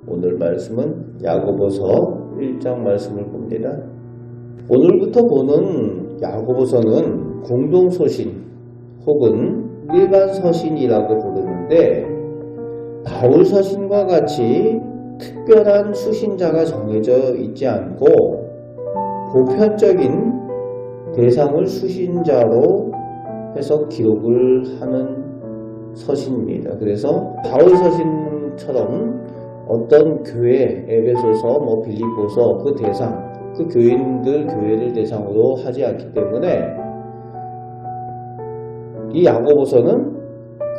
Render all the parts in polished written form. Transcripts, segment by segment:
오늘 말씀은 야고보서 1장 말씀을 봅니다. 오늘부터 보는 야고보서는 공동서신 혹은 일반 서신이라고 부르는데, 바울 서신과 같이 특별한 수신자가 정해져 있지 않고 보편적인 대상을 수신자로 해서 기록을 하는 서신입니다. 그래서 바울 서신처럼 어떤 교회, 에베소서, 빌립보서 그 대상, 그 교회를 대상으로 하지 않기 때문에 이 야고보서는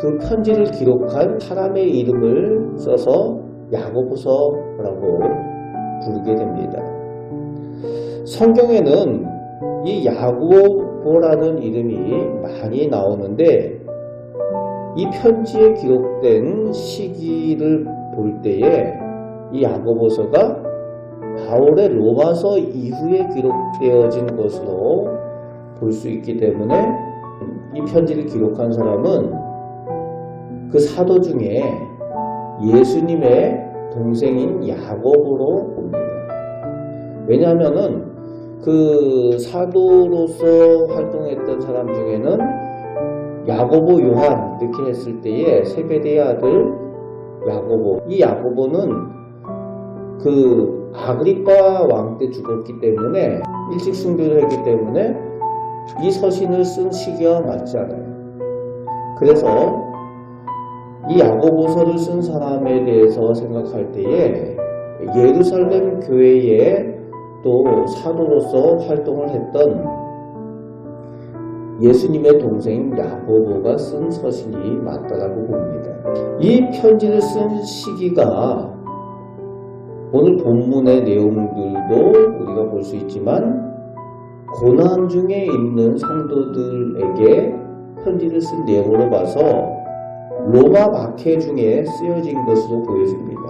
그 편지를 기록한 사람의 이름을 써서 야고보서라고 부르게 됩니다. 성경에는 이 야고보라는 이름이 많이 나오는데, 이 편지에 기록된 시기를 볼 때에 이 야고보서가 바울의 로마서 이후에 기록되어진 것으로 볼 수 있기 때문에 이 편지를 기록한 사람은 그 사도 중에 예수님의 동생인 야고보로 봅니다. 왜냐하면은 그 사도로서 활동했던 사람 중에는 야고보, 요한 이렇게 했을 때에 세베대의 아들 야고보, 이 야고보는 그 아그리파 왕 때 죽었기 때문에 일찍 순교를 했기 때문에 이 서신을 쓴 시기와 맞지 않아요. 그래서 이 야고보서를 쓴 사람에 대해서 생각할 때에 예루살렘 교회에 또 사도로서 활동을 했던 예수님의 동생 야고보가 쓴 서신이 맞다라고 봅니다. 이 편지를 쓴 시기가 오늘 본문의 내용들도 우리가 볼 수 있지만 고난 중에 있는 성도들에게 편지를 쓴 내용으로 봐서 로마 박해 중에 쓰여진 것으로 보여집니다.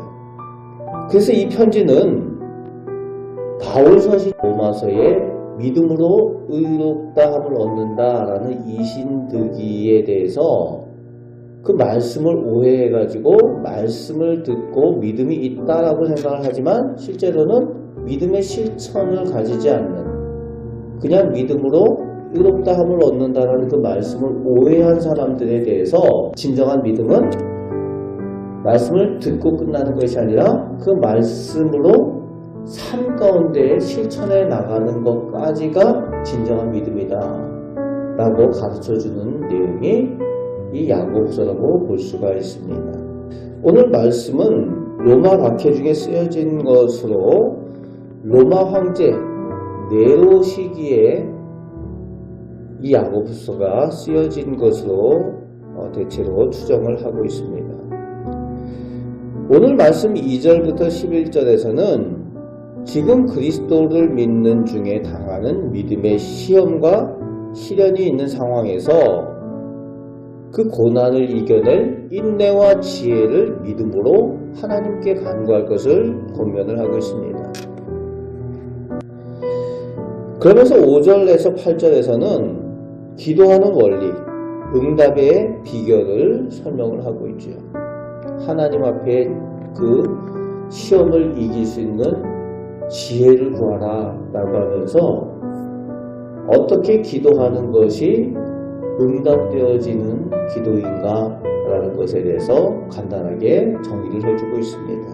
그래서 이 편지는 바울 서신 로마서에 믿음으로 의롭다함을 얻는다라는 이신득이에 대해서 그 말씀을 오해해가지고 말씀을 듣고 믿음이 있다라고 생각을 하지만 실제로는 믿음의 실천을 가지지 않는, 그냥 믿음으로 의롭다함을 얻는다라는 그 말씀을 오해한 사람들에 대해서 진정한 믿음은 말씀을 듣고 끝나는 것이 아니라 그 말씀으로 삶 가운데 실천해 나가는 것까지가 진정한 믿음이다 라고 가르쳐주는 내용이 이 야고보서라고 볼 수가 있습니다. 오늘 말씀은 로마 박해 중에 쓰여진 것으로 로마 황제 네로 시기에 이 야고보서가 쓰여진 것으로 대체로 추정을 하고 있습니다. 오늘 말씀 2절부터 11절에서는 지금 그리스도를 믿는 중에 당하는 믿음의 시험과 시련이 있는 상황에서 그 고난을 이겨낼 인내와 지혜를 믿음으로 하나님께 간구할 것을 권면을 하고 있습니다. 그러면서 5절에서 8절에서는 기도하는 원리, 응답의 비결을 설명을 하고 있죠. 하나님 앞에 그 시험을 이길 수 있는 지혜를 구하라 라고 하면서 어떻게 기도하는 것이 응답되어지는 기도인가 라는 것에 대해서 간단하게 정의를 해주고 있습니다.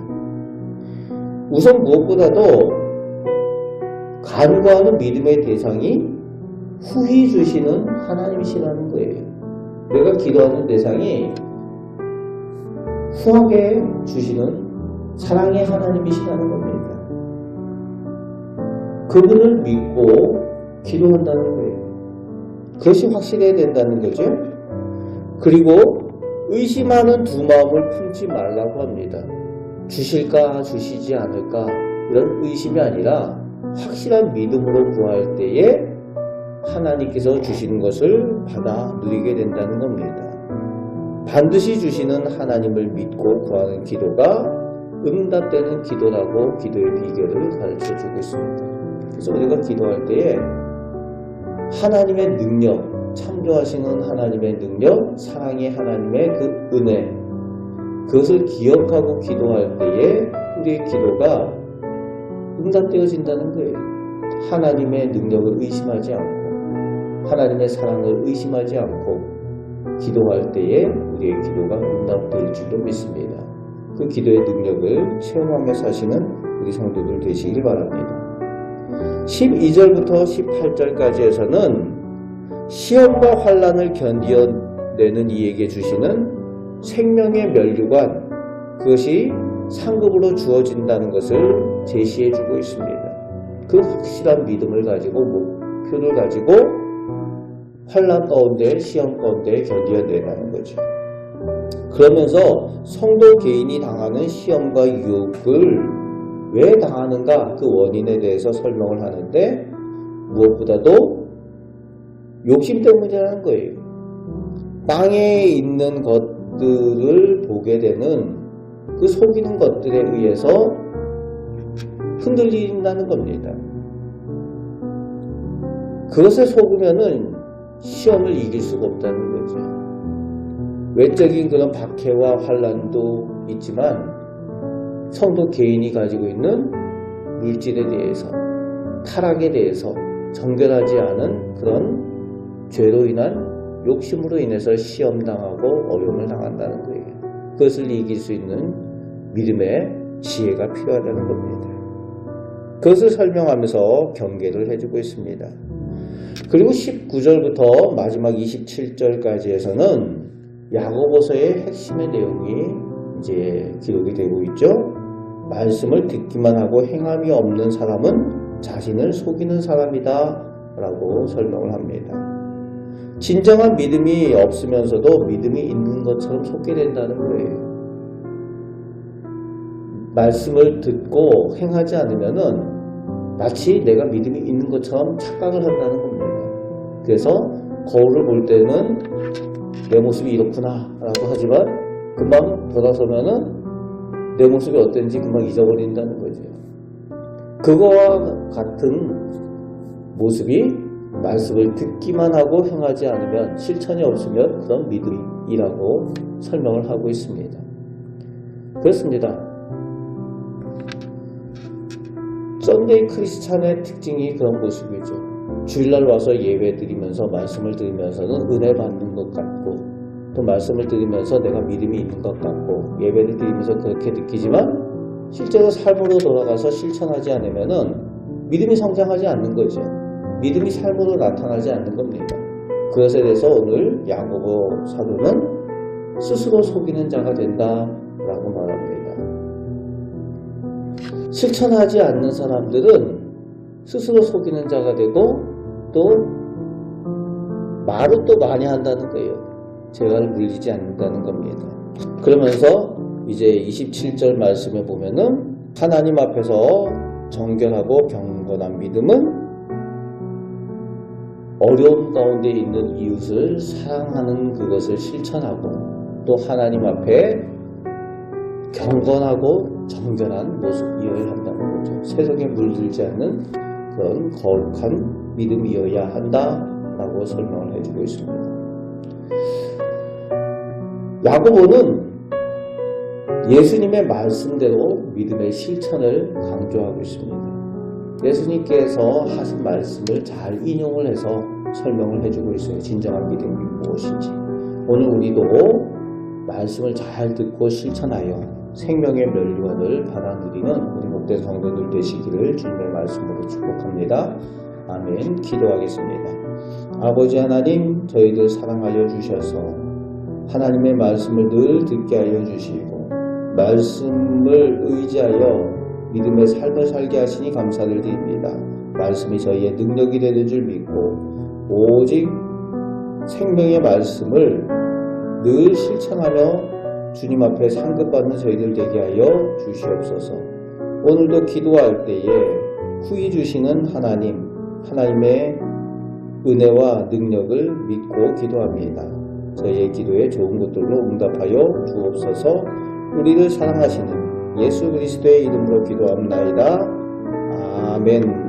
우선 무엇보다도 간구하는 믿음의 대상이 후히 주시는 하나님이시라는 거예요. 내가 기도하는 대상이 후하게 주시는 사랑의 하나님이시라는 겁니다. 그분을 믿고 기도한다는 거예요. 그것이 확실해야 된다는 거죠. 그리고 의심하는 두 마음을 품지 말라고 합니다. 주실까 주시지 않을까 이런 의심이 아니라 확실한 믿음으로 구할 때에 하나님께서 주시는 것을 받아 누리게 된다는 겁니다. 반드시 주시는 하나님을 믿고 구하는 기도가 응답되는 기도라고 기도의 비결을 가르쳐주고 있습니다. 그래서 우리가 기도할 때에 하나님의 능력, 창조하시는 하나님의 능력, 사랑의 하나님의 그 은혜, 그것을 기억하고 기도할 때에 우리의 기도가 응답되어진다는 거예요. 하나님의 능력을 의심하지 않고 하나님의 사랑을 의심하지 않고 기도할 때에 우리의 기도가 응답될 줄로 믿습니다. 그 기도의 능력을 체험하며 사시는 우리 성도들 되시길 바랍니다. 12절부터 18절까지에서는 시험과 환난을 견디어내는 이에게 주시는 생명의 면류관, 그것이 상급으로 주어진다는 것을 제시해주고 있습니다. 그 확실한 믿음을 가지고 목표를 가지고 환난 가운데 시험 가운데 견디어내라는 거죠. 그러면서 성도 개인이 당하는 시험과 유혹을 왜 당하는가 그 원인에 대해서 설명을 하는데 무엇보다도 욕심 때문이라는 거예요. 땅에 있는 것들을 보게 되는 그 속이는 것들에 의해서 흔들린다는 겁니다. 그것에 속으면은 시험을 이길 수가 없다는 거죠. 외적인 그런 박해와 환난도 있지만 성도 개인이 가지고 있는 물질에 대해서, 타락에 대해서 정결하지 않은 그런 죄로 인한 욕심으로 인해서 시험당하고 어려움을 당한다는 거예요. 그것을 이길 수 있는 믿음의 지혜가 필요하다는 겁니다. 그것을 설명하면서 경계를 해주고 있습니다. 그리고 19절부터 마지막 27절까지에서는 야고보서의 핵심의 내용이 이제 기록이 되고 있죠. 말씀을 듣기만 하고 행함이 없는 사람은 자신을 속이는 사람이다 라고 설명을 합니다. 진정한 믿음이 없으면서도 믿음이 있는 것처럼 속게 된다는 거예요. 말씀을 듣고 행하지 않으면은 마치 내가 믿음이 있는 것처럼 착각을 한다는 겁니다. 그래서 거울을 볼 때는 내 모습이 이렇구나 라고 하지만 금방 돌아서면은 내 모습이 어땠는지 금방 잊어버린다는 거죠. 그거와 같은 모습이 말씀을 듣기만 하고 행하지 않으면, 실천이 없으면 그런 믿음이라고 설명을 하고 있습니다. 그렇습니다. 썬데이 크리스찬의 특징이 그런 모습이죠. 주일날 와서 예배 드리면서 말씀을 들으면서는 은혜 받는 것 같고, 또 말씀을 들으면서 내가 믿음이 있는 것 같고, 예배를 드리면서 그렇게 느끼지만 실제로 삶으로 돌아가서 실천하지 않으면은 믿음이 성장하지 않는 거죠. 믿음이 삶으로 나타나지 않는 겁니다. 그것에 대해서 오늘 야고보 사도는 스스로 속이는 자가 된다라고 말합니다. 실천하지 않는 사람들은 스스로 속이는 자가 되고 또 말을 또 많이 한다는 거예요. 죄를 물리지 않는다는 겁니다. 그러면서 이제 27절 말씀에 보면은 하나님 앞에서 정결하고 경건한 믿음은 어려움 가운데 있는 이웃을 사랑하는 그것을 실천하고 또 하나님 앞에 경건하고 정결한 모습이어야 한다는 거죠. 세속에 물들지 않는 그런 거룩한 믿음이어야 한다라고 설명을 해주고 있습니다. 야고보는 예수님의 말씀대로 믿음의 실천을 강조하고 있습니다. 예수님께서 하신 말씀을 잘 인용을 해서 설명을 해주고 있어요. 진정한 믿음이 무엇인지. 오늘 우리도 말씀을 잘 듣고 실천하여 생명의 면류관을 받아 누리는 우리 목된 성도들 되시기를 주님의 말씀으로 축복합니다. 아멘. 기도하겠습니다. 아버지 하나님, 저희들 사랑하여 주셔서 하나님의 말씀을 늘 듣게 하여 주시고 말씀을 의지하여 믿음의 삶을 살게 하시니 감사를 드립니다. 말씀이 저희의 능력이 되는 줄 믿고 오직 생명의 말씀을 늘 실천하며 주님 앞에 상급받는 저희들 되게 하여 주시옵소서. 오늘도 기도할 때에 후히 주시는 하나님의 은혜와 능력을 믿고 기도합니다. 저희의 기도에 좋은 것들로 응답하여 주옵소서. 우리를 사랑하시는 예수 그리스도의 이름으로 기도합나이다. 아멘.